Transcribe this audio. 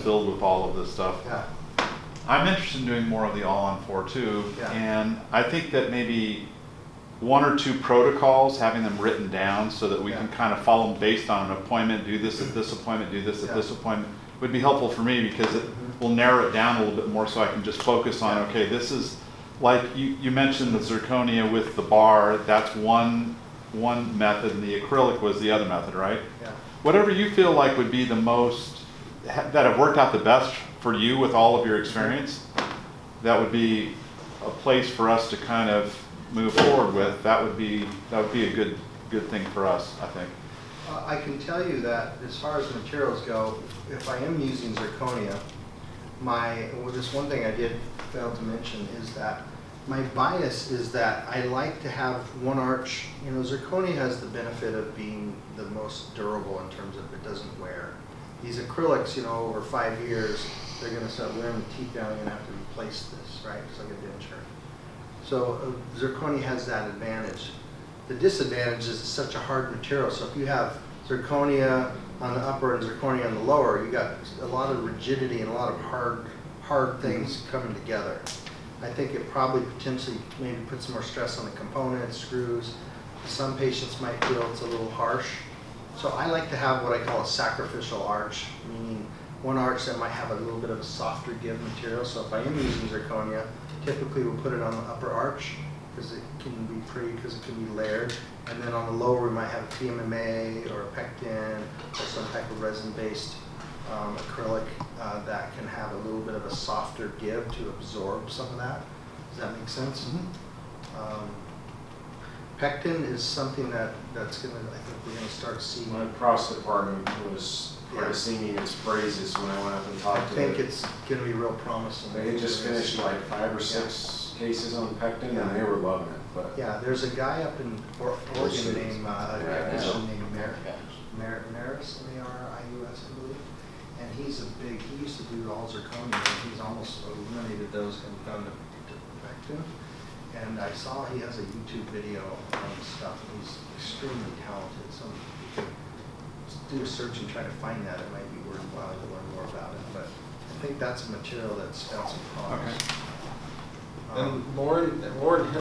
filled with all of this stuff. Yeah. I'm interested in doing more of the all-on-4 too, Yeah. and I think that maybe one or two protocols, having them written down so that we can kind of follow them based on an appointment, do this at this appointment, do this at this appointment, would be helpful for me because it will narrow it down a little bit more so I can just focus on, okay, this is, like you mentioned the zirconia with the bar, that's one method, and the acrylic was the other method, right? Yeah. Whatever you feel like would be the most, that have worked out the best for you with all of your experience, that would be a place for us to kind of move forward with. That would be a good thing for us, I think. I can tell you that as far as materials go, if I am using zirconia, just one thing I did fail to mention is that my bias is that I like to have one arch. You know, zirconia has the benefit of being the most durable in terms of it doesn't wear. These acrylics, you know, over 5 years, they're going to start wearing the teeth down. You're going to have to replace this, right? It's like a denture. So zirconia has that advantage. The disadvantage is it's such a hard material. So if you have zirconia on the upper and zirconia on the lower, you got a lot of rigidity and a lot of hard things coming together. I think it probably potentially maybe puts more stress on the components, screws. Some patients might feel it's a little harsh. So I like to have what I call a sacrificial arch, meaning one arch that might have a little bit of a softer give material. So if I am using zirconia, typically we'll put it on the upper arch because it can be pretty, because it can be layered. And then on the lower we might have a PMMA or a pectin or some type of resin-based acrylic that can have a little bit of a softer give to absorb some of that. Does that make sense? Mm-hmm. Pectin is something that's going to, I think we're going to start seeing. My cross department was singing its praises when I went up and talked to them. I think it's going to be real promising. They had just finished like 5 or 6 cases on pectin, and they were loving it. But yeah, there's a guy up in Oregon named technician named Maris, M-A-R-I-U-S, I believe. And he used to do all zirconia, and he's almost eliminated those and done to pectin. And I saw he has a YouTube video on this stuff, and he's extremely talented. So if you could do a search and try to find that, it might be worthwhile to learn more about it. But I think that's a material that's got some promise. Okay. and Lauren